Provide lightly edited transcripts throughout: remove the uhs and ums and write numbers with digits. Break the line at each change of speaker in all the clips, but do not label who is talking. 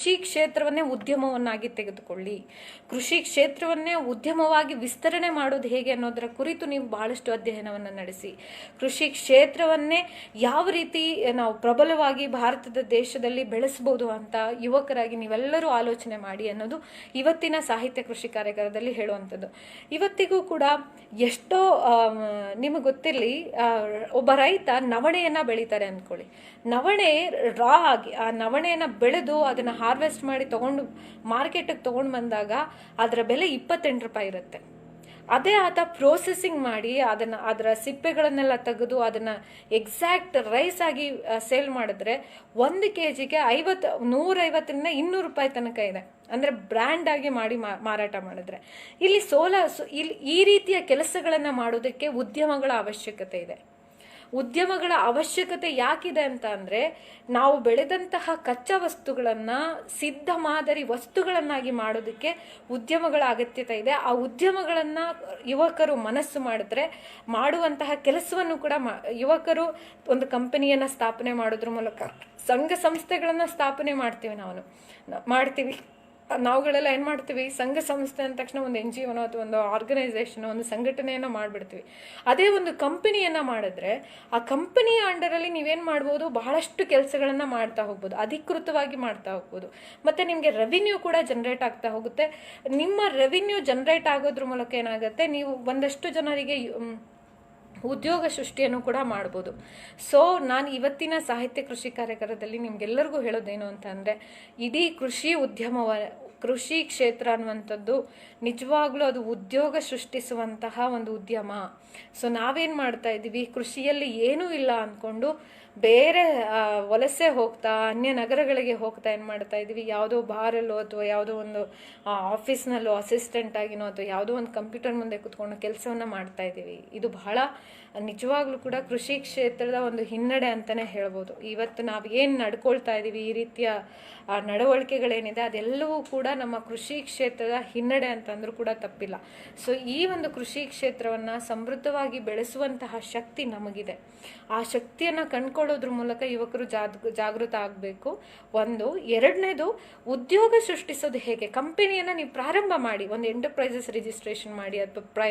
ಕೃಷಿ ಕ್ಷೇತ್ರವನ್ನೇ ಉದ್ಯಮವನ್ನಾಗಿ ತೆಗೆದುಕೊಳ್ಳಿ. ಕೃಷಿ ಕ್ಷೇತ್ರವನ್ನೇ ಉದ್ಯಮವಾಗಿ ವಿಸ್ತರಣೆ ಮಾಡೋದು ಹೇಗೆ ಅನ್ನೋದರ ಕುರಿತು ನೀವು ಬಹಳಷ್ಟು ಅಧ್ಯಯನವನ್ನು ನಡೆಸಿ. ಕೃಷಿ ಕ್ಷೇತ್ರವನ್ನೇ ಯಾವ ರೀತಿ ನಾವು ಪ್ರಬಲವಾಗಿ ಭಾರತದ ದೇಶದಲ್ಲಿ ಬೆಳೆಸಬಹುದು ಅಂತ ಯುವಕರಾಗಿ ನೀವೆಲ್ಲರೂ ಆಲೋಚನೆ ಮಾಡಿ ಅನ್ನೋದು ಇವತ್ತಿನ ಸಾಹಿತ್ಯ ಕೃಷಿ ಕಾರ್ಯಾಗಾರದಲ್ಲಿ ಹೇಳುವಂಥದ್ದು. ಇವತ್ತಿಗೂ ಕೂಡ ಎಷ್ಟೋ ನಿಮಗೆ ಗೊತ್ತಿರಲಿ, ಒಬ್ಬ ರೈತ ನವಣೆಯನ್ನ ಬೆಳೀತಾರೆ ಅಂದ್ಕೊಳ್ಳಿ. ನವಣೆ ರಾ ಆಗಿ ಆ ನವಣೆಯನ್ನ ಬೆಳೆದು ಅದನ್ನ ಹಾರ್ವೆಸ್ಟ್ ಮಾಡಿ ತಗೊಂಡು ಮಾರ್ಕೆಟಿಗೆ ತಗೊಂಡು ಬಂದಾಗ ಅದರ ಬೆಲೆ 28 ರೂಪಾಯಿ ಇರುತ್ತೆ. ಅದೇ ಆತ ಪ್ರೋಸೆಸಿಂಗ್ ಮಾಡಿ ಅದರ ಸಿಪ್ಪೆಗಳನ್ನೆಲ್ಲ ತೆಗೆದು ಅದನ್ನ ಎಕ್ಸಾಕ್ಟ್ ರೈಸ್ ಆಗಿ ಸೇಲ್ ಮಾಡಿದ್ರೆ 1 kgಗೆ 150ರಿಂದ 200 ರೂಪಾಯಿ ತನಕ ಇದೆ. ಅಂದ್ರೆ ಬ್ರ್ಯಾಂಡ್ ಆಗಿ ಮಾಡಿ ಮಾರಾಟ ಮಾಡಿದ್ರೆ ಇಲ್ಲಿ ಇಲ್ಲಿ ಈ ರೀತಿಯ ಕೆಲಸಗಳನ್ನ ಮಾಡೋದಕ್ಕೆ ಉದ್ಯಮಗಳ ಅವಶ್ಯಕತೆ ಇದೆ. ಉದ್ಯಮಗಳ ಅವಶ್ಯಕತೆ ಯಾಕಿದೆ ಅಂತ ಅಂದ್ರೆ, ನಾವು ಬೆಳೆದಂತಹ ಕಚ್ಚಾ ವಸ್ತುಗಳನ್ನ ಸಿದ್ಧ ಮಾದರಿ ವಸ್ತುಗಳನ್ನಾಗಿ ಮಾಡೋದಕ್ಕೆ ಉದ್ಯಮಗಳ ಅಗತ್ಯತೆ ಇದೆ. ಆ ಉದ್ಯಮಗಳನ್ನ ಯುವಕರು ಮನಸ್ಸು ಮಾಡಿದ್ರೆ ಮಾಡುವಂತಹ ಕೆಲಸವನ್ನು ಕೂಡ ಯುವಕರು ಒಂದು ಕಂಪನಿಯನ್ನ ಸ್ಥಾಪನೆ ಮಾಡೋದ್ರ ಮೂಲಕ, ಸಂಘ ಸಂಸ್ಥೆಗಳನ್ನ ಸ್ಥಾಪನೆ ಮಾಡ್ತೀವಿ ನಾವುಗಳೆಲ್ಲ ಏನ್ ಮಾಡ್ತೀವಿ, ಸಂಘ ಸಂಸ್ಥೆ ಅಂದ ತಕ್ಷಣ ಒಂದು NGO ಅಥವಾ ಒಂದು ಆರ್ಗನೈಸೇಷನ್, ಒಂದು ಸಂಘಟನೆಯನ್ನ ಮಾಡ್ಬಿಡ್ತೀವಿ. ಅದೇ ಒಂದು ಕಂಪನಿಯನ್ನ ಮಾಡಿದ್ರೆ ಆ ಕಂಪನಿಯ ಅಂಡರಲ್ಲಿ ನೀವೇನ್ ಮಾಡ್ಬೋದು, ಬಹಳಷ್ಟು ಕೆಲಸಗಳನ್ನ ಮಾಡ್ತಾ ಹೋಗ್ಬೋದು, ಅಧಿಕೃತವಾಗಿ ಮಾಡ್ತಾ ಹೋಗ್ಬೋದು. ಮತ್ತೆ ನಿಮ್ಗೆ ರೆವಿನ್ಯೂ ಕೂಡ ಜನರೇಟ್ ಆಗ್ತಾ ಹೋಗುತ್ತೆ. ನಿಮ್ಮ ರೆವಿನ್ಯೂ ಜನರೇಟ್ ಆಗೋದ್ರ ಮೂಲಕ ಏನಾಗುತ್ತೆ, ನೀವು ಒಂದಷ್ಟು ಜನರಿಗೆ ಉದ್ಯೋಗ ಸೃಷ್ಟಿಯನ್ನು ಕೂಡ ಮಾಡ್ಬೋದು. ಸೊ ನಾನು ಇವತ್ತಿನ ಸಾಹಿತ್ಯ ಕೃಷಿ ಕಾರ್ಯಾಗಾರದಲ್ಲಿ ನಿಮ್ಗೆಲ್ಲರಿಗೂ ಹೇಳೋದೇನು ಅಂತ ಅಂದ್ರೆ, ಇಡೀ ಕೃಷಿ ಕ್ಷೇತ್ರ ಅನ್ನುವಂಥದ್ದು ನಿಜವಾಗ್ಲೂ ಅದು ಉದ್ಯೋಗ ಸೃಷ್ಟಿಸುವಂತಹ ಒಂದು ಉದ್ಯಮ. ಸೊ ನಾವೇನ್ ಮಾಡ್ತಾ ಇದ್ದೀವಿ, ಕೃಷಿಯಲ್ಲಿ ಏನೂ ಇಲ್ಲ ಅಂದ್ಕೊಂಡು ಬೇರೆ ವಲಸೆ ಹೋಗ್ತಾ ಅನ್ಯ ನಗರಗಳಿಗೆ ಹೋಗ್ತಾ ಏನ್ ಮಾಡ್ತಾ ಇದೀವಿ, ಯಾವುದೋ ಬಾರಲ್ಲೋ ಅಥವಾ ಯಾವುದೋ ಒಂದು ಆಫೀಸ್ನಲ್ಲೋ ಅಸಿಸ್ಟೆಂಟ್ ಆಗಿನೋ ಅಥವಾ ಯಾವುದೋ ಒಂದು ಕಂಪ್ಯೂಟರ್ ಮುಂದೆ ಕುತ್ಕೊಂಡು ಕೆಲಸವನ್ನ ಮಾಡ್ತಾ ಇದೀವಿ. ಇದು ಬಹಳ ನಿಜವಾಗ್ಲೂ ಕೂಡ ಕೃಷಿ ಕ್ಷೇತ್ರದ ಒಂದು ಹಿನ್ನಡೆ ಅಂತಾನೆ ಹೇಳ್ಬೋದು. ಇವತ್ತು ನಾವು ಏನ್ ನಡ್ಕೊಳ್ತಾ ಇದೀವಿ, ಈ ರೀತಿಯ ನಡವಳಿಕೆಗಳೇನಿದೆ ಅದೆಲ್ಲವೂ ಕೂಡ ನಮ್ಮ ಕೃಷಿ ಕ್ಷೇತ್ರದ ಹಿನ್ನಡೆ ಅಂತಂದ್ರೂ ಕೂಡ ತಪ್ಪಿಲ್ಲ. ಸೊ ಈ ಒಂದು ಕೃಷಿ ಕ್ಷೇತ್ರವನ್ನ ಸಮೃದ್ಧವಾಗಿ ಬೆಳೆಸುವಂತಹ ಶಕ್ತಿ ನಮಗಿದೆ. ಆ ಶಕ್ತಿಯನ್ನ ಕಂಡ್ಕೊಳ್ಳೋದ್ರ ಮೂಲಕ ಯುವಕರು ಜಾಗೃತ ಆಗ್ಬೇಕು. ಎರಡನೇದು, ಉದ್ಯೋಗ ಸೃಷ್ಟಿಸೋದು ಹೇಗೆ. ಕಂಪನಿಯನ್ನ ನೀವು ಪ್ರಾರಂಭ ಮಾಡಿ, ಒಂದು ಎಂಟರ್ಪ್ರೈಸಸ್ ರಿಜಿಸ್ಟ್ರೇಷನ್ ಮಾಡಿ, ಅಥವಾ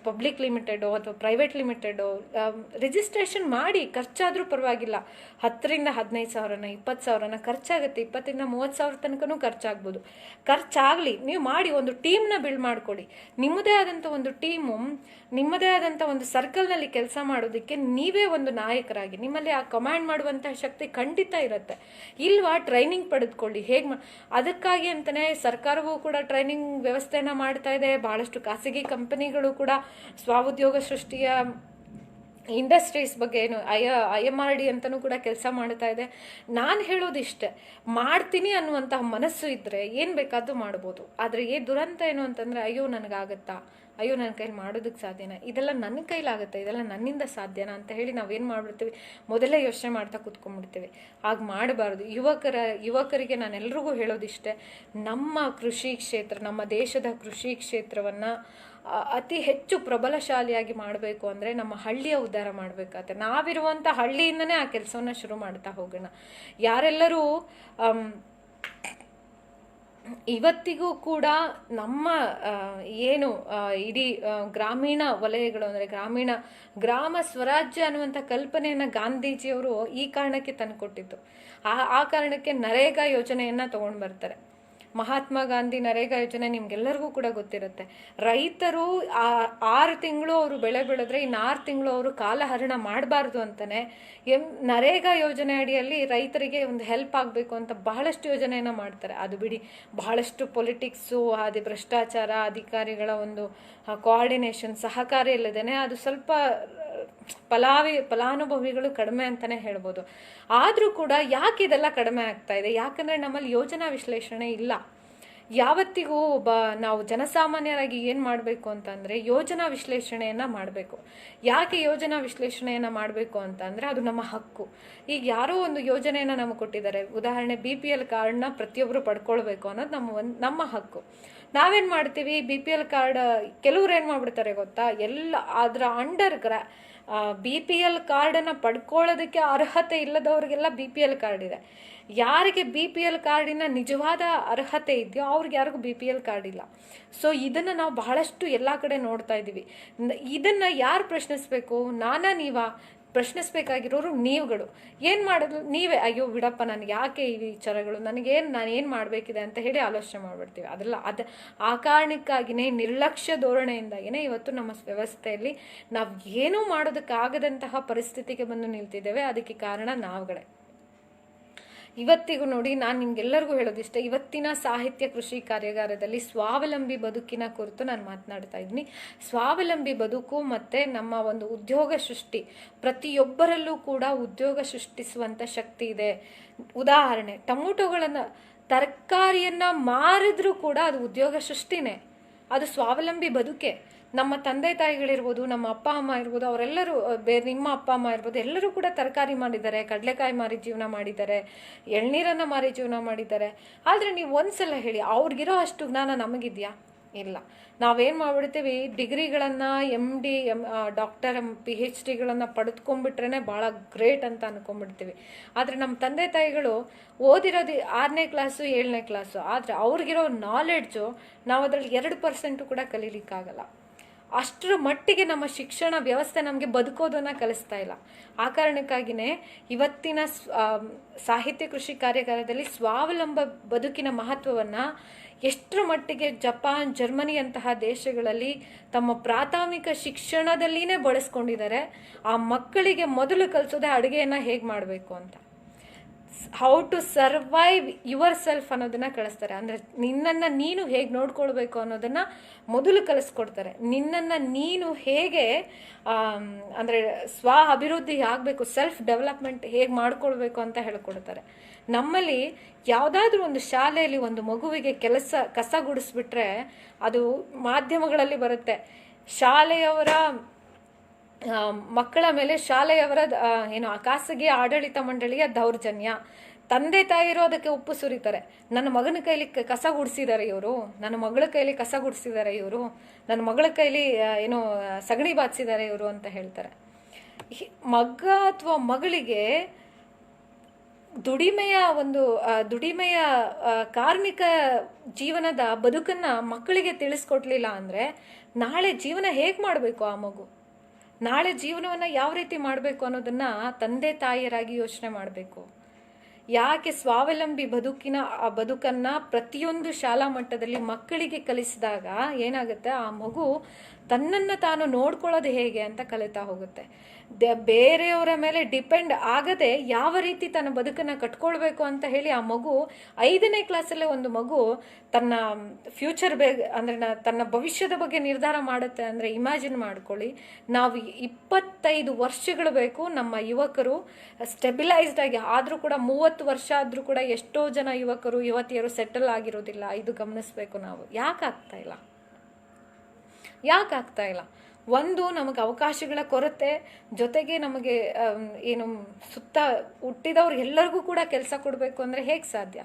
ಪಬ್ಲಿಕ್ ಲಿಮಿಟೆಡ್ ಅಥವಾ ಪ್ರೈವೇಟ್ ಲಿಮಿಟೆಡ್ ರಿಜಿಸ್ಟ್ರೇಷನ್ ಮಾಡಿ. ಖರ್ಚಾದ್ರೂ ಪರವಾಗಿಲ್ಲ, 10ರಿಂದ 15 ಸಾವಿರನ 20 ಸಾವಿರನ ಖರ್ಚಾಗುತ್ತೆ. 20ರಿಂದ 30 ಸಾವಿರ ತನಕನೂ ಖರ್ಚಾಗ್ಬೋದು. ಖರ್ಚಾಗ್ಲಿ, ನೀವು ಮಾಡಿ ಒಂದು ಟೀಮ್ನ ಬಿಲ್ಡ್ ಮಾಡ್ಕೊಳ್ಳಿ. ನಿಮ್ಮದೇ ಆದಂತ ಒಂದು ಟೀಮು, ನಿಮ್ಮದೇ ಆದಂತ ಒಂದು ಸರ್ಕಲ್ ನಲ್ಲಿ ಕೆಲಸ ಮಾಡೋದಕ್ಕೆ ನೀವೇ ಒಂದು ನಾಯಕರಾಗಿ, ನಿಮ್ಮಲ್ಲಿ ಆ ಕಮಾಂಡ್ ಮಾಡುವಂತಹ ಶಕ್ತಿ ಖಂಡಿತ ಇರುತ್ತೆ. ಇಲ್ವಾ, ಟ್ರೈನಿಂಗ್ ಪಡೆದುಕೊಳ್ಳಿ. ಅದಕ್ಕಾಗಿ ಅಂತಾನೆ ಸರ್ಕಾರವೂ ಕೂಡ ಟ್ರೈನಿಂಗ್ ವ್ಯವಸ್ಥೆಯನ್ನ ಮಾಡ್ತಾ ಇದೆ. ಬಹಳಷ್ಟು ಖಾಸಗಿ ಕಂಪನಿಗಳು ಕೂಡ ಸ್ವಉದ್ಯೋಗ ಸೃಷ್ಟಿಯ ಇಂಡಸ್ಟ್ರೀಸ್ ಬಗ್ಗೆ IMRD ಅಂತನೂ ಕೂಡ ಕೆಲಸ ಮಾಡ್ತಾ ಇದೆ. ನಾನು ಹೇಳೋದಿಷ್ಟೇ, ಮಾಡ್ತೀನಿ ಅನ್ನುವಂತಹ ಮನಸ್ಸು ಇದ್ರೆ ಏನ್ ಬೇಕಾದ್ರೂ ಮಾಡ್ಬೋದು. ಆದ್ರೆ ದುರಂತ ಏನು ಅಂತಂದ್ರೆ, ಅಯ್ಯೋ ನನಗಾಗತ್ತಾ, ಅಯ್ಯೋ ನನ್ನ ಕೈಲಿ ಮಾಡೋದಕ್ಕೆ ಸಾಧ್ಯನಾ, ಇದೆಲ್ಲ ನನ್ನ ಕೈಲಾಗತ್ತೆ, ಇದೆಲ್ಲ ನನ್ನಿಂದ ಸಾಧ್ಯನಾ ಅಂತ ಹೇಳಿ ನಾವೇನ್ ಮಾಡ್ಬಿಡ್ತೀವಿ, ಮೊದಲೇ ಯೋಚನೆ ಮಾಡ್ತಾ ಕುತ್ಕೊಂಡ್ಬಿಡ್ತೀವಿ. ಹಾಗೆ ಮಾಡಬಾರ್ದು. ಯುವಕರಿಗೆ ನಾನೆಲ್ರಿಗೂ ಹೇಳೋದಿಷ್ಟೇ, ನಮ್ಮ ಕೃಷಿ ಕ್ಷೇತ್ರ, ನಮ್ಮ ದೇಶದ ಕೃಷಿ ಕ್ಷೇತ್ರವನ್ನ ಅತಿ ಹೆಚ್ಚು ಪ್ರಬಲಶಾಲಿಯಾಗಿ ಮಾಡಬೇಕು ಅಂದ್ರೆ ನಮ್ಮ ಹಳ್ಳಿಯ ಉದ್ಧಾರ ಮಾಡ್ಬೇಕಾಗತ್ತೆ. ನಾವಿರುವಂತ ಹಳ್ಳಿಯಿಂದನೇ ಆ ಕೆಲಸವನ್ನ ಶುರು ಮಾಡ್ತಾ ಹೋಗೋಣ. ಯಾರೆಲ್ಲರೂ ಇವತ್ತಿಗೂ ಕೂಡ ನಮ್ಮ ಇಡೀ ಗ್ರಾಮೀಣ ವಲಯಗಳು ಅಂದ್ರೆ ಗ್ರಾಮ ಸ್ವರಾಜ್ಯ ಅನ್ನುವಂಥ ಕಲ್ಪನೆಯನ್ನ ಗಾಂಧೀಜಿಯವರು ಈ ಕಾರಣಕ್ಕೆ ತಂದುಕೊಟ್ಟಿದ್ದು. ಆ ಕಾರಣಕ್ಕೆ ನರೇಗಾ ಯೋಜನೆಯನ್ನ ತಗೊಂಡ್ ಬರ್ತಾರೆ. ಮಹಾತ್ಮ ಗಾಂಧಿ ನರೇಗಾ ಯೋಜನೆ ನಿಮ್ಗೆಲ್ಲರಿಗೂ ಕೂಡ ಗೊತ್ತಿರುತ್ತೆ. ರೈತರು 6 ತಿಂಗಳು ಅವರು ಬೆಳೆ ಬೆಳೆದ್ರೆ ಇನ್ನು 6 ತಿಂಗಳು ಅವರು ಕಾಲಹರಣ ಮಾಡಬಾರ್ದು ಅಂತಾನೆ ನರೇಗಾ ಯೋಜನೆ ಅಡಿಯಲ್ಲಿ ರೈತರಿಗೆ ಒಂದು ಹೆಲ್ಪ್ ಆಗ್ಬೇಕು ಅಂತ ಬಹಳಷ್ಟು ಯೋಜನೆಯನ್ನ ಮಾಡ್ತಾರೆ. ಅದು ಬಿಡಿ, ಬಹಳಷ್ಟು ಪೊಲಿಟಿಕ್ಸು, ಅದೇ ಭ್ರಷ್ಟಾಚಾರ, ಅಧಿಕಾರಿಗಳ ಒಂದು ಕೋಆರ್ಡಿನೇಷನ್, ಸಹಕಾರ ಇಲ್ಲದೇನೆ ಅದು ಸ್ವಲ್ಪ ಫಲಾನುಭವಿಗಳು ಕಡಿಮೆ ಅಂತಾನೆ ಹೇಳ್ಬೋದು. ಆದ್ರೂ ಕೂಡ ಯಾಕೆ ಇದೆಲ್ಲ ಕಡಿಮೆ ಆಗ್ತಾ ಇದೆ? ಯಾಕಂದ್ರೆ ನಮ್ಮಲ್ಲಿ ಯೋಜನಾ ವಿಶ್ಲೇಷಣೆ ಇಲ್ಲ. ಯಾವತ್ತಿಗೂ ನಾವು ಜನಸಾಮಾನ್ಯರಾಗಿ ಏನ್ ಮಾಡ್ಬೇಕು ಅಂತಂದ್ರೆ ಯೋಜನಾ ವಿಶ್ಲೇಷಣೆಯನ್ನ ಮಾಡ್ಬೇಕು. ಯಾಕೆ ಯೋಜನಾ ವಿಶ್ಲೇಷಣೆಯನ್ನ ಮಾಡ್ಬೇಕು ಅಂತ ಅಂದ್ರೆ ಅದು ನಮ್ಮ ಹಕ್ಕು. ಈಗ ಯಾರೋ ಒಂದು ಯೋಜನೆಯನ್ನ ನಮಗೆ ಕೊಟ್ಟಿದ್ದಾರೆ, ಉದಾಹರಣೆ BPL ಕಾರ್ಡ್ನ ಪ್ರತಿಯೊಬ್ರು ಪಡ್ಕೊಳ್ಬೇಕು ಅನ್ನೋದು ನಮ್ಮ ಹಕ್ಕು. ನಾವೇನ್ ಮಾಡ್ತೀವಿ, BPL ಕಾರ್ಡ್ ಕೆಲವ್ರು ಏನ್ ಮಾಡ್ಬಿಡ್ತಾರೆ ಗೊತ್ತಾ, ಎಲ್ಲ ಅದ್ರ ಅಂಡರ್ BPL ಕಾರ್ಡನ್ನು ಪಡ್ಕೊಳ್ಳೋದಕ್ಕೆ ಅರ್ಹತೆ ಇಲ್ಲದವ್ರಿಗೆಲ್ಲ BPL ಕಾರ್ಡ್ ಇದೆ. ಯಾರಿಗೆ BPL ಕಾರ್ಡಿನ ನಿಜವಾದ ಅರ್ಹತೆ ಇದೆಯೋ ಅವ್ರಿಗೆ ಯಾರಿಗೂ BPL ಕಾರ್ಡ್ ಇಲ್ಲ. ಸೊ ಇದನ್ನು ನಾವು ಬಹಳಷ್ಟು ಎಲ್ಲ ಕಡೆ ನೋಡ್ತಾ ಇದ್ದೀವಿ. ಇದನ್ನು ಯಾರು ಪ್ರಶ್ನಿಸ್ಬೇಕು? ನೀವಾ? ಪ್ರಶ್ನಿಸ್ಬೇಕಾಗಿರೋರು ನೀವುಗಳು. ಏನು ಮಾಡೋದು? ನೀವೇ ಅಯ್ಯೋ ಬಿಡಪ್ಪ, ನನಗೆ ಯಾಕೆ ಈ ವಿಚಾರಗಳು, ನಾನು ಏನು ಮಾಡಬೇಕಿದೆ ಅಂತ ಹೇಳಿ ಆಲೋಚನೆ ಮಾಡ್ಬಿಡ್ತೀವಿ. ಆ ಕಾರಣಕ್ಕಾಗಿಯೇ ನಿರ್ಲಕ್ಷ್ಯ ಧೋರಣೆಯಿಂದಾಗಿಯೇ ಇವತ್ತು ನಮ್ಮ ವ್ಯವಸ್ಥೆಯಲ್ಲಿ ನಾವು ಏನೂ ಮಾಡೋದಕ್ಕಾಗದಂತಹ ಪರಿಸ್ಥಿತಿಗೆ ಬಂದು ನಿಲ್ತಿದ್ದೇವೆ. ಅದಕ್ಕೆ ಕಾರಣ ನಾವುಗಳೇ. ಇವತ್ತಿಗೂ ನೋಡಿ, ನಾನು ನಿಮ್ಗೆಲ್ಲರಿಗೂ ಹೇಳೋದಿಷ್ಟ, ಇವತ್ತಿನ ಸಾಹಿತ್ಯ ಕೃಷಿ ಕಾರ್ಯಾಗಾರದಲ್ಲಿ ಸ್ವಾವಲಂಬಿ ಬದುಕಿನ ಕುರಿತು ನಾನು ಮಾತನಾಡ್ತಾ ಇದ್ದೀನಿ. ಸ್ವಾವಲಂಬಿ ಬದುಕು ಮತ್ತು ನಮ್ಮ ಒಂದು ಉದ್ಯೋಗ ಸೃಷ್ಟಿ, ಪ್ರತಿಯೊಬ್ಬರಲ್ಲೂ ಕೂಡ ಉದ್ಯೋಗ ಸೃಷ್ಟಿಸುವಂಥ ಶಕ್ತಿ ಇದೆ. ಉದಾಹರಣೆ, ಟೊಮೊಟೊಗಳನ್ನು, ತರಕಾರಿಯನ್ನು ಮಾರಿದ್ರೂ ಕೂಡ ಅದು ಉದ್ಯೋಗ ಸೃಷ್ಟಿನೇ, ಅದು ಸ್ವಾವಲಂಬಿ ಬದುಕೆ. ನಮ್ಮ ತಂದೆ ತಾಯಿಗಳಿರ್ಬೋದು, ನಮ್ಮ ಅಪ್ಪ ಅಮ್ಮ ಇರ್ಬೋದು, ಅವರೆಲ್ಲರೂ, ನಿಮ್ಮ ಅಪ್ಪ ಅಮ್ಮ ಇರ್ಬೋದು, ಎಲ್ಲರೂ ಕೂಡ ತರಕಾರಿ ಮಾಡಿದ್ದಾರೆ, ಕಡಲೆಕಾಯಿ ಮಾರಿ ಜೀವನ ಮಾಡಿದ್ದಾರೆ, ಎಳ್ನೀರನ್ನು ಮಾರಿ ಜೀವನ ಮಾಡಿದ್ದಾರೆ. ಆದರೆ ನೀವು ಒಂದ್ಸಲ ಹೇಳಿ, ಅವ್ರಿಗಿರೋ ಅಷ್ಟು ಜ್ಞಾನ ನಮಗಿದೆಯಾ? ಇಲ್ಲ. ನಾವೇನು ಮಾಡ್ಬಿಡ್ತೀವಿ, ಡಿಗ್ರಿಗಳನ್ನು MD ಡಾಕ್ಟರ್ PhDಗಳನ್ನು ಪಡೆದುಕೊಂಡ್ಬಿಟ್ರೇ ಭಾಳ ಗ್ರೇಟ್ ಅಂತ ಅನ್ಕೊಂಡ್ಬಿಡ್ತೀವಿ. ಆದರೆ ನಮ್ಮ ತಂದೆ ತಾಯಿಗಳು ಓದಿರೋದು 6ನೇ ಕ್ಲಾಸು 7ನೇ ಕ್ಲಾಸು, ಆದರೆ ಅವ್ರಿಗಿರೋ ನಾಲೆಡ್ಜು ನಾವು ಅದರಲ್ಲಿ 2% ಕೂಡ ಕಲೀಲಿಕ್ಕಾಗಲ್ಲ. ಅಷ್ಟರ ಮಟ್ಟಿಗೆ ನಮ್ಮ ಶಿಕ್ಷಣ ವ್ಯವಸ್ಥೆ ನಮಗೆ ಬದುಕೋದನ್ನು ಕಲಿಸ್ತಾ ಇಲ್ಲ. ಆ ಕಾರಣಕ್ಕಾಗಿಯೇ ಇವತ್ತಿನ ಸಾಹಿತ್ಯ ಕೃಷಿ ಕಾರ್ಯಾಗಾರದಲ್ಲಿ ಸ್ವಾವಲಂಬ ಬದುಕಿನ ಮಹತ್ವವನ್ನು ಎಷ್ಟರ ಮಟ್ಟಿಗೆ ಜಪಾನ್, ಜರ್ಮನಿಯಂತಹ ದೇಶಗಳಲ್ಲಿ ತಮ್ಮ ಪ್ರಾಥಮಿಕ ಶಿಕ್ಷಣದಲ್ಲಿನೇ ಬಳಸ್ಕೊಂಡಿದ್ದಾರೆ. ಆ ಮಕ್ಕಳಿಗೆ ಮೊದಲು ಕಲಿಸೋದೇ ಅಡುಗೆಯನ್ನು ಹೇಗೆ ಮಾಡಬೇಕು ಅಂತ, how to survive yourself ಅನ್ನೋದನ್ನ ಕಳಿಸ್ತಾರೆ. ಅಂದರೆ ನಿನ್ನನ್ನು ನೀನು ಹೇಗೆ ನೋಡ್ಕೊಳ್ಬೇಕು ಅನ್ನೋದನ್ನು ಮೊದಲು ಕಲಿಸ್ಕೊಡ್ತಾರೆ. ನಿನ್ನನ್ನು ನೀನು ಹೇಗೆ ಅಂದರೆ ಸ್ವ ಅಭಿವೃದ್ಧಿ ಆಗಬೇಕು, ಸೆಲ್ಫ್ ಡೆವಲಪ್ಮೆಂಟ್ ಹೇಗೆ ಮಾಡ್ಕೊಳ್ಬೇಕು ಅಂತ ಹೇಳ್ಕೊಡ್ತಾರೆ. ನಮ್ಮಲ್ಲಿ ಯಾವುದಾದ್ರೂ ಒಂದು ಶಾಲೆಯಲ್ಲಿ ಒಂದು ಮಗುವಿಗೆ ಕಸ ಗುಡಿಸ್ಬಿಟ್ರೆ ಅದು ಮಾಧ್ಯಮಗಳಲ್ಲಿ ಬರುತ್ತೆ, ಶಾಲೆಯವರ ಮಕ್ಕಳ ಮೇಲೆ ಶಾಲೆಯವರ ಖಾಸಗಿ ಆಡಳಿತ ಮಂಡಳಿಯ ದೌರ್ಜನ್ಯ. ತಂದೆ ತಾಯಿ ಇರೋದಕ್ಕೆ ಉಪ್ಪು ಸುರಿತಾರೆ. ನನ್ನ ಮಗನ ಕೈಲಿ ಕಸ ಗುಡಿಸಿದ್ದಾರೆ ಇವರು, ನನ್ನ ಮಗಳ ಕೈಲಿ ಕಸ ಗುಡಿಸಿದ್ದಾರೆ ಇವರು, ನನ್ನ ಮಗಳ ಕೈಲಿ ಸಗಣಿ ಬಾಚಿಸಿದ್ದಾರೆ ಇವರು ಅಂತ ಹೇಳ್ತಾರೆ. ಮಗ ಅಥವಾ ಮಗಳಿಗೆ ದುಡಿಮೆಯ ಕಾರ್ಮಿಕ ಜೀವನದ ಬದುಕನ್ನು ಮಕ್ಕಳಿಗೆ ತಿಳಿಸ್ಕೊಡ್ಲಿಲ್ಲ ಅಂದರೆ ನಾಳೆ ಜೀವನ ಹೇಗೆ ಮಾಡಬೇಕು? ಆ ಮಗು ನಾಳೆ ಜೀವನವನ್ನು ಯಾವ ರೀತಿ ಮಾಡಬೇಕು ಅನ್ನೋದನ್ನು ತಂದೆ ತಾಯಿಯರಾಗಿ ಯೋಚನೆ ಮಾಡಬೇಕು. ಯಾಕೆ ಸ್ವಾವಲಂಬಿ ಬದುಕನ್ನು ಪ್ರತಿಯೊಂದು ಶಾಲಾ ಮಟ್ಟದಲ್ಲಿ ಮಕ್ಕಳಿಗೆ ಕಲಿಸಿದಾಗ ಏನಾಗುತ್ತೆ, ಆ ಮಗು ತನ್ನನ್ನು ತಾನು ನೋಡ್ಕೊಳ್ಳೋದು ಹೇಗೆ ಅಂತ ಕಲಿತಾ ಹೋಗುತ್ತೆ. ಬೇರೆಯವರ ಮೇಲೆ ಡಿಪೆಂಡ್ ಆಗದೆ ಯಾವ ರೀತಿ ತನ್ನ ಬದುಕನ್ನು ಕಟ್ಕೊಳ್ಬೇಕು ಅಂತ ಹೇಳಿ ಆ ಮಗು 5ನೇ ಕ್ಲಾಸಲ್ಲೇ ಒಂದು ಮಗು ತನ್ನ ಫ್ಯೂಚರ್ ಅಂದರೆ ತನ್ನ ಭವಿಷ್ಯದ ಬಗ್ಗೆ ನಿರ್ಧಾರ ಮಾಡುತ್ತೆ ಅಂದರೆ ಇಮ್ಯಾಜಿನ್ ಮಾಡ್ಕೊಳ್ಳಿ. ನಾವು 25 ವರ್ಷಗಳು ಬೇಕು ನಮ್ಮ ಯುವಕರು ಸ್ಟೆಬಿಲೈಸ್ಡ್ ಆಗಿ. ಆದರೂ ಕೂಡ 30 ವರ್ಷ ಆದರೂ ಕೂಡ ಎಷ್ಟೋ ಜನ ಯುವಕರು ಯುವತಿಯರು ಸೆಟಲ್ ಆಗಿರೋದಿಲ್ಲ. ಇದು ಗಮನಿಸ್ಬೇಕು ನಾವು. ಯಾಕಾಗ್ತಾ ಇಲ್ಲ? ಒಂದು, ನಮಗೆ ಅವಕಾಶಗಳ ಕೊರತೆ, ಜೊತೆಗೆ ನಮಗೆ ಸುತ್ತ ಹುಟ್ಟಿದವ್ರು ಎಲ್ಲರಿಗೂ ಕೂಡ ಕೆಲಸ ಕೊಡಬೇಕು ಅಂದರೆ ಹೇಗೆ ಸಾಧ್ಯ?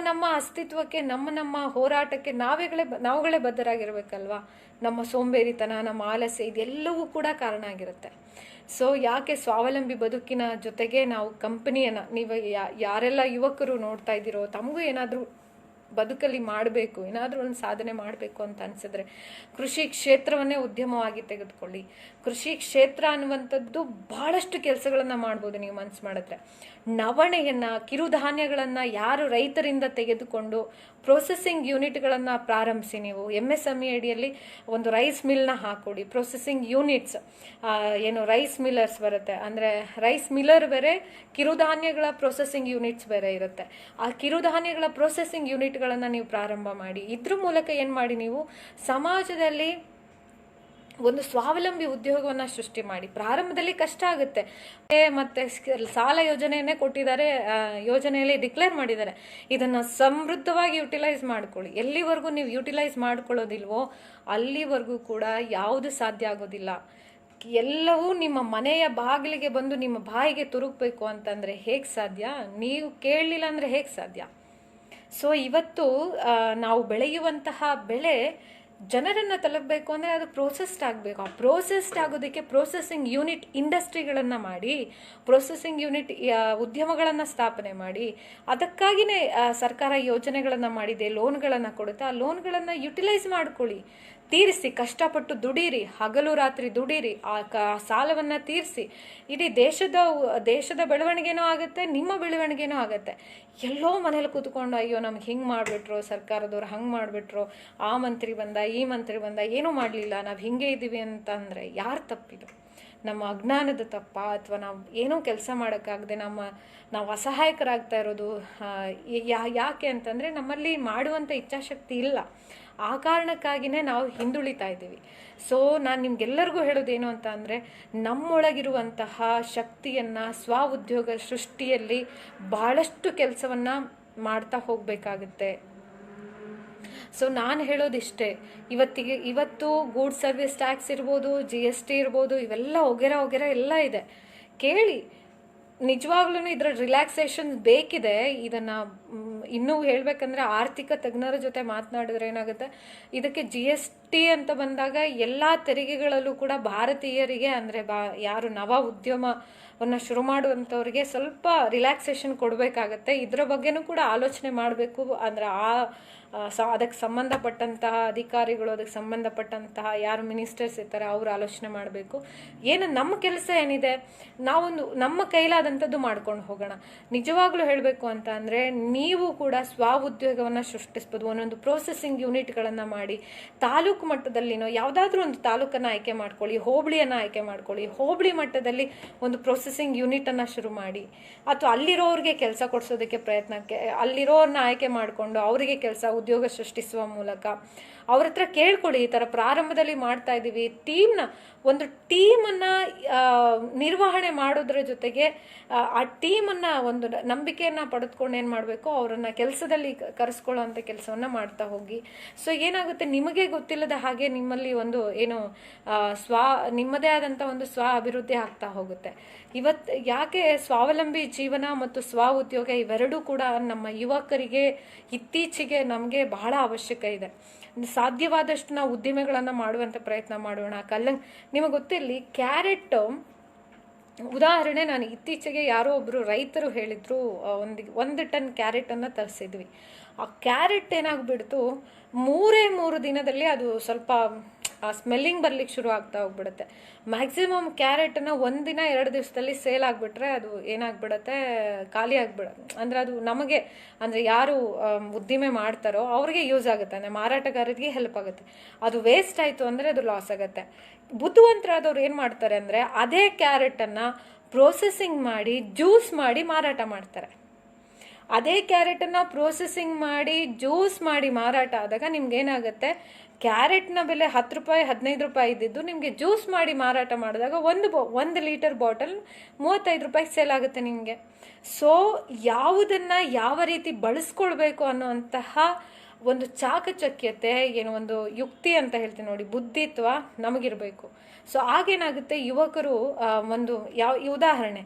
ನಮ್ಮ ಅಸ್ತಿತ್ವಕ್ಕೆ, ನಮ್ಮ ಹೋರಾಟಕ್ಕೆ ನಾವುಗಳೇ ಬದ್ಧರಾಗಿರ್ಬೇಕಲ್ವಾ? ನಮ್ಮ ಸೋಂಬೇರಿತನ, ನಮ್ಮ ಆಲಸ್ಯ, ಇದೆಲ್ಲವೂ ಕೂಡ ಕಾರಣ ಆಗಿರುತ್ತೆ. ಸೊ ಯಾಕೆ ಸ್ವಾವಲಂಬಿ ಬದುಕಿನ ಜೊತೆಗೆ ನಾವು ಕಂಪನಿಯನ್ನು, ನೀವು ಯಾರೆಲ್ಲ ಯುವಕರು ನೋಡ್ತಾ ಇದ್ದೀರೋ, ತಮಗೂ ಏನಾದರೂ ಬದುಕಲ್ಲಿ ಮಾಡಬೇಕು, ಏನಾದರೂ ಒಂದು ಸಾಧನೆ ಮಾಡಬೇಕು ಅಂತ ಅನಿಸಿದ್ರೆ ಕೃಷಿ ಕ್ಷೇತ್ರವನ್ನೇ ಉದ್ಯಮವಾಗಿ ತೆಗೆದುಕೊಳ್ಳಿ. ಕೃಷಿ ಕ್ಷೇತ್ರ ಅನ್ನುವಂಥದ್ದು ಬಹಳಷ್ಟು ಕೆಲಸಗಳನ್ನು ಮಾಡ್ಬೋದು ನೀವು ಮನಸ್ಸು ಮಾಡಿದ್ರೆ. ನವಣೆಯನ್ನು, ಕಿರುಧಾನ್ಯಗಳನ್ನು ಯಾರು ರೈತರಿಂದ ತೆಗೆದುಕೊಂಡು ಪ್ರೊಸೆಸಿಂಗ್ ಯೂನಿಟ್ಗಳನ್ನು ಪ್ರಾರಂಭಿಸಿ. ನೀವು MSME ಅಡಿಯಲ್ಲಿ ಒಂದು ರೈಸ್ ಮಿಲ್ನ ಹಾಕೊಡಿ. ಪ್ರೊಸೆಸಿಂಗ್ ಯೂನಿಟ್ಸ್, ರೈಸ್ ಮಿಲ್ಲರ್ಸ್ ಬರುತ್ತೆ. ಅಂದರೆ ರೈಸ್ ಮಿಲ್ಲರ್ ಬೇರೆ, ಕಿರುಧಾನ್ಯಗಳ ಪ್ರೊಸೆಸಿಂಗ್ ಯೂನಿಟ್ಸ್ ಬೇರೆ ಇರುತ್ತೆ. ಆ ಕಿರುಧಾನ್ಯಗಳ ಪ್ರೊಸೆಸಿಂಗ್ ಯೂನಿಟ್ಗಳನ್ನು ನೀವು ಪ್ರಾರಂಭ ಮಾಡಿ. ಇದ್ರ ಮೂಲಕ ಏನು ಮಾಡಿ, ನೀವು ಸಮಾಜದಲ್ಲಿ ಒಂದು ಸ್ವಾವಲಂಬಿ ಉದ್ಯೋಗವನ್ನು ಸೃಷ್ಟಿ ಮಾಡಿ. ಪ್ರಾರಂಭದಲ್ಲಿ ಕಷ್ಟ ಆಗುತ್ತೆ. ಮತ್ತೆ ಸಾಲ ಯೋಜನೆಯನ್ನೇ ಕೊಟ್ಟಿದ್ದಾರೆ, ಯೋಜನೆಯಲ್ಲಿ ಡಿಕ್ಲೇರ್ ಮಾಡಿದ್ದಾರೆ. ಇದನ್ನು ಸಮೃದ್ಧವಾಗಿ ಯುಟಿಲೈಸ್ ಮಾಡ್ಕೊಳ್ಳಿ. ಎಲ್ಲಿವರೆಗೂ ನೀವು ಯುಟಿಲೈಸ್ ಮಾಡ್ಕೊಳ್ಳೋದಿಲ್ವೋ ಅಲ್ಲಿವರೆಗೂ ಕೂಡ ಯಾವುದು ಸಾಧ್ಯ ಆಗೋದಿಲ್ಲ. ಎಲ್ಲವೂ ನಿಮ್ಮ ಮನೆಯ ಬಾಗಿಲಿಗೆ ಬಂದು ನಿಮ್ಮ ಬಾಯಿಗೆ ತುರುಕಬೇಕು ಅಂತಂದರೆ ಹೇಗೆ ಸಾಧ್ಯ? ನೀವು ಕೇಳಲಿಲ್ಲ ಅಂದರೆ ಹೇಗೆ ಸಾಧ್ಯ? ಸೊ ಇವತ್ತು ನಾವು ಬೆಳೆಯುವಂತಹ ಬೆಳೆ ಜನರನ್ನು ತಲುಪಬೇಕು ಅಂದರೆ ಅದು ಪ್ರೋಸೆಸ್ಡ್ ಆಗಬೇಕು. ಆ ಪ್ರೋಸೆಸ್ಡ್ ಆಗೋದಕ್ಕೆ ಪ್ರೊಸೆಸಿಂಗ್ ಯೂನಿಟ್ ಇಂಡಸ್ಟ್ರಿಗಳನ್ನು ಮಾಡಿ, ಪ್ರೊಸೆಸಿಂಗ್ ಯೂನಿಟ್ ಉದ್ಯಮಗಳನ್ನು ಸ್ಥಾಪನೆ ಮಾಡಿ, ಅದಕ್ಕಾಗಿಯೇ ಸರ್ಕಾರ ಯೋಜನೆಗಳನ್ನು ಮಾಡಿದೆ, ಲೋನ್ಗಳನ್ನು ಕೊಡುತ್ತೆ. ಆ ಲೋನ್ಗಳನ್ನು ಯುಟಿಲೈಸ್ ಮಾಡ್ಕೊಳ್ಳಿ, ತೀರಿಸಿ, ಕಷ್ಟಪಟ್ಟು ದುಡೀರಿ, ಹಗಲು ರಾತ್ರಿ ದುಡೀರಿ, ಆ ಸಾಲವನ್ನು ತೀರಿಸಿ. ಇಡೀ ದೇಶದ ಬೆಳವಣಿಗೆನೂ ಆಗುತ್ತೆ, ನಿಮ್ಮ ಬೆಳವಣಿಗೆನೂ ಆಗುತ್ತೆ. ಎಲ್ಲೋ ಮನೇಲಿ ಕೂತ್ಕೊಂಡು ಅಯ್ಯೋ ನಮ್ಗೆ ಹಿಂಗೆ ಮಾಡಿಬಿಟ್ರು, ಸರ್ಕಾರದವ್ರು ಹಂಗೆ ಮಾಡಿಬಿಟ್ರು, ಆ ಮಂತ್ರಿ ಬಂದ, ಈ ಮಂತ್ರಿ ಬಂದ, ಏನೂ ಮಾಡಲಿಲ್ಲ, ನಾವು ಹಿಂಗೆ ಇದ್ದೀವಿ ಅಂತಂದರೆ ಯಾರು ತಪ್ಪಿದು? ನಮ್ಮ ಅಜ್ಞಾನದ ತಪ್ಪ, ಅಥವಾ ನಾವು ಏನೂ ಕೆಲಸ ಮಾಡೋಕ್ಕಾಗದೆ ನಾವು ಅಸಹಾಯಕರಾಗ್ತಾ ಇರೋದು ಯಾಕೆ ಅಂತಂದರೆ ನಮ್ಮಲ್ಲಿ ಮಾಡುವಂಥ ಇಚ್ಛಾಶಕ್ತಿ ಇಲ್ಲ. ಆ ಕಾರಣಕ್ಕಾಗಿಯೇ ನಾವು ಹಿಂದುಳಿತಾ ಇದ್ದೀವಿ. ಸೊ ನಾನು ನಿಮ್ಗೆಲ್ಲರಿಗೂ ಹೇಳೋದೇನು ಅಂತ ಅಂದರೆ, ನಮ್ಮೊಳಗಿರುವಂತಹ ಶಕ್ತಿಯನ್ನು ಸ್ವ ಉದ್ಯೋಗ ಸೃಷ್ಟಿಯಲ್ಲಿ ಬಹಳಷ್ಟು ಕೆಲಸವನ್ನು ಮಾಡ್ತಾ ಹೋಗಬೇಕಾಗುತ್ತೆ. ಸೊ ನಾನು ಹೇಳೋದಿಷ್ಟೇ, ಇವತ್ತು ಗೂಡ್ಸ್ ಸರ್ವಿಸ್ ಟ್ಯಾಕ್ಸ್ ಇರ್ಬೋದು, GST ಇರ್ಬೋದು, ಇವೆಲ್ಲ ಒಗೆರ ಎಲ್ಲ ಇದೆ. ಕೇಳಿ, ನಿಜವಾಗ್ಲೂ ಇದರ ರಿಲ್ಯಾಕ್ಸೇಷನ್ ಬೇಕಿದೆ. ಇದನ್ನು ಇನ್ನೂ ಹೇಳಬೇಕಂದ್ರೆ ಆರ್ಥಿಕ ತಜ್ಞರ ಜೊತೆ ಮಾತನಾಡಿದ್ರೆ ಏನಾಗುತ್ತೆ, ಇದಕ್ಕೆ GST ಅಂತ ಬಂದಾಗ ಎಲ್ಲ ತೆರಿಗೆಗಳಲ್ಲೂ ಕೂಡ ಭಾರತೀಯರಿಗೆ ಅಂದರೆ ಯಾರು ನವ ಉದ್ಯಮವನ್ನು ಶುರು ಮಾಡುವಂಥವ್ರಿಗೆ ಸ್ವಲ್ಪ ರಿಲ್ಯಾಕ್ಸೇಷನ್ ಕೊಡಬೇಕಾಗತ್ತೆ. ಇದರ ಬಗ್ಗೆನೂ ಕೂಡ ಆಲೋಚನೆ ಮಾಡಬೇಕು. ಅಂದರೆ ಅದಕ್ಕೆ ಸಂಬಂಧಪಟ್ಟಂತಹ ಅಧಿಕಾರಿಗಳು, ಅದಕ್ಕೆ ಸಂಬಂಧಪಟ್ಟಂತಹ ಯಾರು ಮಿನಿಸ್ಟರ್ಸ್ ಇರ್ತಾರೆ ಅವರು ಆಲೋಚನೆ ಮಾಡಬೇಕು. ನಮ್ಮ ಕೆಲಸ ಏನಿದೆ, ನಮ್ಮ ಕೈಲಾದಂಥದ್ದು ಮಾಡ್ಕೊಂಡು ಹೋಗೋಣ. ನಿಜವಾಗ್ಲೂ ಹೇಳಬೇಕು ಅಂತ ಅಂದರೆ, ನೀವು ಕೂಡ ಸ್ವ ಉದ್ಯೋಗವನ್ನು ಸೃಷ್ಟಿಸ್ಬೋದು. ಒಂದೊಂದು ಪ್ರೊಸೆಸಿಂಗ್ ಯೂನಿಟ್ಗಳನ್ನು ಮಾಡಿ, ತಾಲೂಕು ಮಟ್ಟದಲ್ಲಿನೋ ಯಾವುದಾದ್ರೂ ಒಂದು ತಾಲೂಕನ್ನು ಆಯ್ಕೆ ಮಾಡ್ಕೊಳ್ಳಿ, ಹೋಬಳಿಯನ್ನು ಆಯ್ಕೆ ಮಾಡ್ಕೊಳ್ಳಿ, ಹೋಬಳಿ ಮಟ್ಟದಲ್ಲಿ ಒಂದು ಪ್ರೊಸೆಸಿಂಗ್ ಯೂನಿಟನ್ನು ಶುರು ಮಾಡಿ, ಅಥವಾ ಅಲ್ಲಿರೋರಿಗೆ ಕೆಲಸ ಕೊಡಿಸೋದಕ್ಕೆ ಪ್ರಯತ್ನಕ್ಕೆ ಅಲ್ಲಿರೋರನ್ನ ಆಯ್ಕೆ ಮಾಡಿಕೊಂಡು ಅವರಿಗೆ ಉದ್ಯೋಗ ಸೃಷ್ಟಿಸುವ ಮೂಲಕ ಅವ್ರ ಹತ್ರ ಕೇಳ್ಕೊಳ್ಳಿ. ಈ ಥರ ಪ್ರಾರಂಭದಲ್ಲಿ ಮಾಡ್ತಾ ಇದ್ದೀವಿ, ಒಂದು ಟೀಮನ್ನು ನಿರ್ವಹಣೆ ಮಾಡೋದ್ರ ಜೊತೆಗೆ ಆ ಟೀಮನ್ನು ಒಂದು ನಂಬಿಕೆಯನ್ನು ಪಡೆದುಕೊಂಡು ಏನು ಮಾಡಬೇಕು, ಅವರನ್ನು ಕೆಲಸದಲ್ಲಿ ಕರೆಸ್ಕೊಳ್ಳೋವಂಥ ಕೆಲಸವನ್ನು ಮಾಡ್ತಾ ಹೋಗಿ. ಸೊ ಏನಾಗುತ್ತೆ, ನಿಮಗೆ ಗೊತ್ತಿಲ್ಲದ ಹಾಗೆ ನಿಮ್ಮಲ್ಲಿ ಒಂದು ನಿಮ್ಮದೇ ಆದಂಥ ಒಂದು ಸ್ವ ಅಭಿವೃದ್ಧಿ ಆಗ್ತಾ ಹೋಗುತ್ತೆ. ಯಾಕೆ ಸ್ವಾವಲಂಬಿ ಜೀವನ ಮತ್ತು ಸ್ವ ಉದ್ಯೋಗ ಇವೆರಡೂ ಕೂಡ ನಮ್ಮ ಯುವಕರಿಗೆ ಇತ್ತೀಚೆಗೆ ನಮಗೆ ಬಹಳ ಅವಶ್ಯಕ ಇದೆ. ಸಾಧ್ಯವಾದಷ್ಟು ನಾವು ಉದ್ದಿಮೆಗಳನ್ನು ಮಾಡುವಂಥ ಪ್ರಯತ್ನ ಮಾಡೋಣ. ನಿಮಗೆ ಗೊತ್ತಿರಲಿ, ಕ್ಯಾರೆಟ್ ಉದಾಹರಣೆ, ನಾನು ಇತ್ತೀಚೆಗೆ ಯಾರೋ ಒಬ್ಬರು ರೈತರು ಹೇಳಿದ್ರು, 1 ಟನ್ ಕ್ಯಾರೆಟನ್ನು ತರಿಸಿದ್ವಿ. ಆ ಕ್ಯಾರೆಟ್ ಏನಾಗ್ಬಿಡ್ತು, 3 ದಿನದಲ್ಲಿ ಅದು ಸ್ವಲ್ಪ ಸ್ಮೆಲ್ಲಿಂಗ್ ಬರ್ಲಿಕ್ಕೆ ಶುರು ಆಗ್ತಾ ಹೋಗ್ಬಿಡುತ್ತೆ. ಮ್ಯಾಕ್ಸಿಮಮ್ ಕ್ಯಾರೆಟನ್ನು 1 ದಿನ 2 ದಿವಸದಲ್ಲಿ ಸೇಲ್ ಆಗಿಬಿಟ್ರೆ ಅದು ಏನಾಗ್ಬಿಡುತ್ತೆ, ಖಾಲಿ ಆಗ್ಬಿಡುತ್ತೆ. ಅಂದರೆ ಅದು ನಮಗೆ, ಅಂದರೆ ಯಾರು ಉದ್ದಿಮೆ ಮಾಡ್ತಾರೋ ಅವ್ರಿಗೆ ಯೂಸ್ ಆಗುತ್ತೆ, ಅಂದರೆ ಮಾರಾಟಗಾರರಿಗೆ ಹೆಲ್ಪ್ ಆಗುತ್ತೆ. ಅದು ವೇಸ್ಟ್ ಆಯಿತು ಅಂದರೆ ಅದು ಲಾಸ್ ಆಗುತ್ತೆ. ಬುದ್ಧಿವಂತರಾದವ್ರು ಏನು ಮಾಡ್ತಾರೆ ಅಂದರೆ, ಅದೇ ಕ್ಯಾರೆಟನ್ನು ಪ್ರೊಸೆಸಿಂಗ್ ಮಾಡಿ ಜ್ಯೂಸ್ ಮಾಡಿ ಮಾರಾಟ ಮಾಡ್ತಾರೆ. ಅದೇ ಕ್ಯಾರೆಟನ್ನು ಪ್ರೊಸೆಸಿಂಗ್ ಮಾಡಿ ಜ್ಯೂಸ್ ಮಾಡಿ ಮಾರಾಟ ಆದಾಗ ನಿಮ್ಗೇನಾಗುತ್ತೆ, ಕ್ಯಾರೆಟ್ನ ಬೆಲೆ 10 ರೂಪಾಯಿ 15 ರೂಪಾಯಿ ಇದ್ದಿದ್ದು ನಿಮಗೆ ಜ್ಯೂಸ್ ಮಾಡಿ ಮಾರಾಟ ಮಾಡಿದಾಗ 1 ಲೀಟರ್ ಬಾಟಲ್ 35 ರೂಪಾಯಿ ಸೇಲ್ ಆಗುತ್ತೆ ನಿಮಗೆ. ಸೊ ಯಾವುದನ್ನು ಯಾವ ರೀತಿ ಬಳಸ್ಕೊಳ್ಬೇಕು ಅನ್ನೋಂತಹ ಒಂದು ಚಾಕಚಕ್ಯತೆ, ಒಂದು ಯುಕ್ತಿ ಅಂತ ಹೇಳ್ತೀನಿ ನೋಡಿ, ಬುದ್ಧಿತ್ವ ನಮಗಿರಬೇಕು. ಸೊ ಆಗೇನಾಗುತ್ತೆ, ಯುವಕರು ಉದಾಹರಣೆ,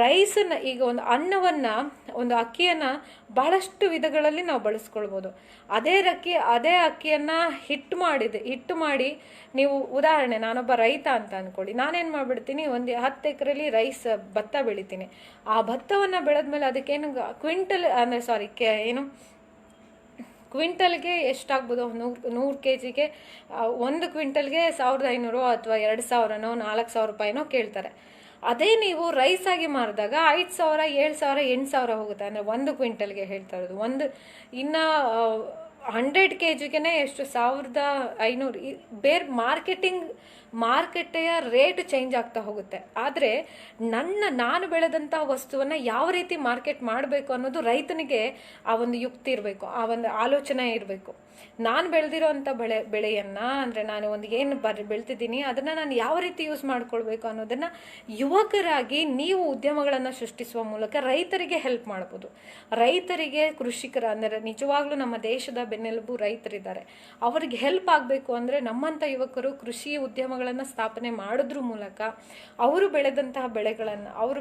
ರೈಸನ್ನು, ಈಗ ಒಂದು ಅನ್ನವನ್ನು, ಒಂದು ಅಕ್ಕಿಯನ್ನು ಬಹಳಷ್ಟು ವಿಧಗಳಲ್ಲಿ ನಾವು ಬಳಸ್ಕೊಳ್ಬೋದು. ಅದೇ ಅಕ್ಕಿಯನ್ನು ಹಿಟ್ಟು ಮಾಡಿ ನೀವು, ಉದಾಹರಣೆ ನಾನೊಬ್ಬ ರೈತ ಅಂತ ಅಂದ್ಕೊಳ್ಳಿ, ನಾನೇನು ಮಾಡಿಬಿಡ್ತೀನಿ, ಒಂದು 10 ಎಕರೆಲಿ ಭತ್ತ ಬೆಳಿತೀನಿ. ಆ ಭತ್ತವನ್ನು ಬೆಳೆದ್ಮೇಲೆ ಅದಕ್ಕೇನು ಕ್ವಿಂಟಲ್ಗೆ ಎಷ್ಟಾಗ್ಬೋದು, 100 kgಗೆ 1 ಕ್ವಿಂಟಲ್ಗೆ 1500 ಅಥವಾ 2000ನೋ 4000 ರೂಪಾಯಿನೋ ಕೇಳ್ತಾರೆ. ಅದೇ ನೀವು ರೈಸ್ ಆಗಿ ಮಾರಿದಾಗ 5000 7000 8000 ಹೋಗುತ್ತೆ. ಅಂದರೆ 1 ಕ್ವಿಂಟಲ್ಗೆ ಹೇಳ್ತಾ ಇರೋದು. ಇನ್ನು 100 kgಗೆ ಎಷ್ಟು, 1500. ಬೇರೆ ಮಾರ್ಕೆಟೆಯ ರೇಟ್ ಚೇಂಜ್ ಆಗ್ತಾ ಹೋಗುತ್ತೆ. ಆದರೆ ನಾನು ಬೆಳೆದಂತಹ ವಸ್ತುವನ್ನು ಯಾವ ರೀತಿ ಮಾರ್ಕೆಟ್ ಮಾಡಬೇಕು ಅನ್ನೋದು ರೈತನಿಗೆ ಆ ಒಂದು ಯುಕ್ತಿ ಇರಬೇಕು, ಆ ಒಂದು ಆಲೋಚನೆ ಇರಬೇಕು. ನಾನು ಬೆಳೆದಿರೋ ಅಂಥ ಬೆಳೆಯನ್ನು, ಅಂದರೆ ನಾನು ಏನು ಬೆಳ್ತಿದ್ದೀನಿ ಅದನ್ನು ನಾನು ಯಾವ ರೀತಿ ಯೂಸ್ ಮಾಡ್ಕೊಳ್ಬೇಕು ಅನ್ನೋದನ್ನು ಯುವಕರಾಗಿ ನೀವು ಉದ್ಯಮಗಳನ್ನು ಸೃಷ್ಟಿಸುವ ಮೂಲಕ ರೈತರಿಗೆ ಹೆಲ್ಪ್ ಮಾಡ್ಬೋದು. ರೈತರಿಗೆ, ಅಂದರೆ ನಿಜವಾಗ್ಲೂ ನಮ್ಮ ದೇಶದ ಬೆನ್ನೆಲುಬು ರೈತರಿದ್ದಾರೆ, ಅವರಿಗೆ ಹೆಲ್ಪ್ ಆಗಬೇಕು ಅಂದರೆ ನಮ್ಮಂಥ ಯುವಕರು ಕೃಷಿ ಉದ್ಯಮ ಉದ್ಯಮಗಳನ್ನು ಸ್ಥಾಪನೆ ಮಾಡೋದ್ರ ಮೂಲಕ ಅವರು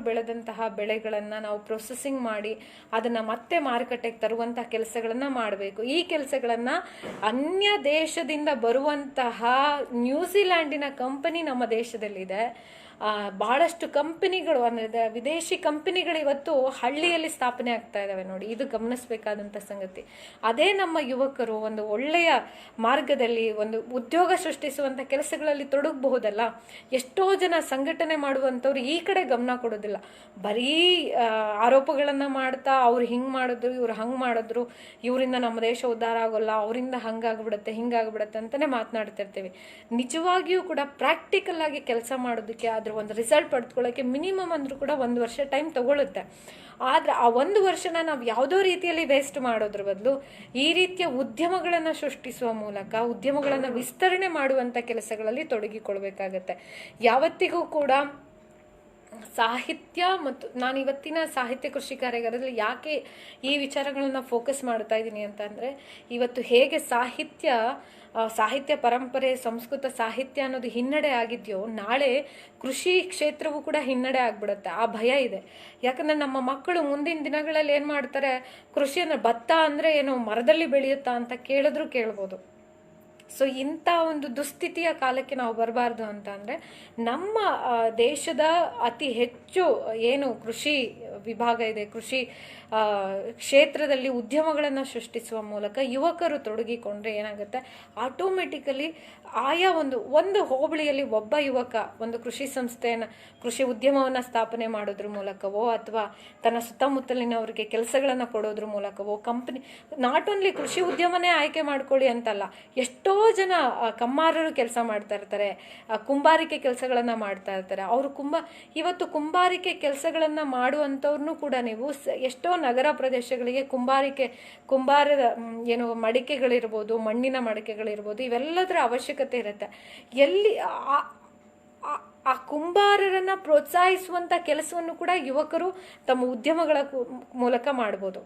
ಬೆಳೆದಂತಹ ಬೆಳೆಗಳನ್ನು ನಾವು ಪ್ರೊಸೆಸಿಂಗ್ ಮಾಡಿ ಅದನ್ನು ಮತ್ತೆ ಮಾರುಕಟ್ಟೆಗೆ ತರುವಂತಹ ಕೆಲಸಗಳನ್ನು ಮಾಡಬೇಕು. ಈ ಕೆಲಸಗಳನ್ನು ಅನ್ಯ ದೇಶದಿಂದ ಬರುವಂತಹ ನ್ಯೂಜಿಲ್ಯಾಂಡಿನ ಕಂಪನಿ ನಮ್ಮ ದೇಶದಲ್ಲಿದೆ. ಬಹಳಷ್ಟು ಕಂಪನಿಗಳು ಅಂದರೆ ವಿದೇಶಿ ಕಂಪನಿಗಳು ಇವತ್ತು ಹಳ್ಳಿಯಲ್ಲಿ ಸ್ಥಾಪನೆ ಆಗ್ತಾ ಇದ್ದಾವೆ ನೋಡಿ. ಇದು ಗಮನಿಸಬೇಕಾದಂಥ ಸಂಗತಿ. ಅದೇ ನಮ್ಮ ಯುವಕರು ಒಂದು ಒಳ್ಳೆಯ ಮಾರ್ಗದಲ್ಲಿ ಒಂದು ಉದ್ಯೋಗ ಸೃಷ್ಟಿಸುವಂಥ ಕೆಲಸಗಳಲ್ಲಿ ತೊಡಗಬಹುದಲ್ಲ. ಎಷ್ಟೋ ಜನ ಸಂಘಟನೆ ಮಾಡುವಂಥವ್ರು ಈ ಕಡೆ ಗಮನ ಕೊಡೋದಿಲ್ಲ, ಬರೀ ಆರೋಪಗಳನ್ನು ಮಾಡ್ತಾ ಅವ್ರು ಹಿಂಗೆ ಮಾಡಿದ್ರು, ಇವ್ರು ಹಂಗೆ ಮಾಡಿದ್ರು, ಇವರಿಂದ ನಮ್ಮ ದೇಶ ಉದ್ಧಾರ ಆಗೋಲ್ಲ, ಅವರಿಂದ ಹಂಗಾಗ್ಬಿಡುತ್ತೆ ಹಿಂಗಾಗ್ಬಿಡುತ್ತೆ ಅಂತಲೇ ಮಾತನಾಡ್ತಿರ್ತೀವಿ. ನಿಜವಾಗಿಯೂ ಕೂಡ ಪ್ರಾಕ್ಟಿಕಲ್ ಆಗಿ ಕೆಲಸ ಮಾಡೋದಕ್ಕೆ ಅದ್ರ ಒಂದು ರಿಸಲ್ಟ್ ಪಡೆದುಕೊಳ್ಳೋಕ್ಕೆ ಮಿನಿಮಮ್ ಅಂದರೂ ಕೂಡ 1 ವರ್ಷ ಟೈಮ್ ತಗೊಳುತ್ತೆ. ಆದರೆ ಆ 1 ವರ್ಷನ ನಾವು ಯಾವುದೋ ರೀತಿಯಲ್ಲಿ ವೇಸ್ಟ್ ಮಾಡೋದ್ರ ಬದಲು ಈ ರೀತಿಯ ಉದ್ಯಮಗಳನ್ನು ಸೃಷ್ಟಿಸುವ ಮೂಲಕ ಉದ್ಯಮಗಳನ್ನು ವಿಸ್ತರಣೆ ಮಾಡುವಂಥ ಕೆಲಸಗಳಲ್ಲಿ ತೊಡಗಿಕೊಳ್ಬೇಕಾಗತ್ತೆ. ಯಾವತ್ತಿಗೂ ಕೂಡ ಸಾಹಿತ್ಯ ಮತ್ತು ನಾನು ಇವತ್ತಿನ ಸಾಹಿತ್ಯ ಕೃಷಿ ಕಾರ್ಯಾಗಾರದಲ್ಲಿ ಯಾಕೆ ಈ ವಿಚಾರಗಳನ್ನ ಫೋಕಸ್ ಮಾಡ್ತಾ ಇದ್ದೀನಿ ಅಂತಂದರೆ, ಇವತ್ತು ಹೇಗೆ ಸಾಹಿತ್ಯ ಪರಂಪರೆ, ಸಂಸ್ಕೃತ ಸಾಹಿತ್ಯ ಅನ್ನೋದು ಹಿನ್ನಡೆ ಆಗಿದೆಯೋ, ನಾಳೆ ಕೃಷಿ ಕ್ಷೇತ್ರವೂ ಕೂಡ ಹಿನ್ನಡೆ ಆಗ್ಬಿಡುತ್ತೆ. ಆ ಭಯ ಇದೆ. ಯಾಕಂದ್ರೆ ನಮ್ಮ ಮಕ್ಕಳು ಮುಂದಿನ ದಿನಗಳಲ್ಲಿ ಏನು ಮಾಡ್ತಾರೆ, ಕೃಷಿ ಅಂದ್ರೆ ಭತ್ತ ಅಂದರೆ ಏನು ಮರದಲ್ಲಿ ಬೆಳೆಯುತ್ತಾ ಅಂತ ಕೇಳ್ಬೋದು. ಸೊ ಇಂಥ ಒಂದು ದುಸ್ಥಿತಿಯ ಕಾಲಕ್ಕೆ ನಾವು ಬರಬಾರ್ದು ಅಂತ ಅಂದರೆ, ನಮ್ಮ ದೇಶದ ಅತಿ ಹೆಚ್ಚು ಏನು ಕೃಷಿ ವಿಭಾಗ ಇದೆ, ಕೃಷಿ ಕ್ಷೇತ್ರದಲ್ಲಿ ಉದ್ಯಮಗಳನ್ನು ಸೃಷ್ಟಿಸುವ ಮೂಲಕ ಯುವಕರು ತೊಡಗಿಕೊಂಡ್ರೆ ಏನಾಗುತ್ತೆ, ಆಟೋಮೆಟಿಕಲಿ ಆಯಾ ಒಂದು ಹೋಬಳಿಯಲ್ಲಿ ಒಬ್ಬ ಯುವಕ ಒಂದು ಕೃಷಿ ಉದ್ಯಮವನ್ನು ಸ್ಥಾಪನೆ ಮಾಡೋದ್ರ ಮೂಲಕವೋ ಅಥವಾ ತನ್ನ ಸುತ್ತಮುತ್ತಲಿನವರಿಗೆ ಕೆಲಸಗಳನ್ನು ಕೊಡೋದ್ರ ಮೂಲಕವೋ, ಕಂಪ್ನಿ ನಾಟ್ ಓನ್ಲಿ ಕೃಷಿ ಉದ್ಯಮನೇ ಆಯ್ಕೆ ಮಾಡ್ಕೊಳ್ಳಿ ಅಂತಲ್ಲ, ಎಷ್ಟೋ ಜನ ಕಮ್ಮಾರರು ಕೆಲಸ ಮಾಡ್ತಾ ಇರ್ತಾರೆ, ಕುಂಬಾರಿಕೆ ಕೆಲಸಗಳನ್ನು ಮಾಡ್ತಾ ಇರ್ತಾರೆ. ಅವರು ಇವತ್ತು ಕುಂಬಾರಿಕೆ ಕೆಲಸಗಳನ್ನು ಮಾಡುವಂಥವ್ರನ್ನೂ ಕೂಡ ನೀವು ಎಷ್ಟೋ ನಗರ ಪ್ರದೇಶಗಳಿಗೆ ಕುಂಬಾರದ ಏನು ಮಡಿಕೆಗಳಿರ್ಬೋದು, ಮಣ್ಣಿನ ಮಡಿಕೆಗಳಿರ್ಬೋದು, ಇವೆಲ್ಲದರ ಅವಶ್ಯಕತೆ ಇರುತ್ತೆ. ಎಲ್ಲಿ ಆ ಕುಂಬಾರರನ್ನ ಪ್ರೋತ್ಸಾಹಿಸುವಂಥ ಕೆಲಸವನ್ನು ಕೂಡ ಯುವಕರು ತಮ್ಮ ಉದ್ಯಮಗಳ ಮೂಲಕ ಮಾಡ್ಬೋದು.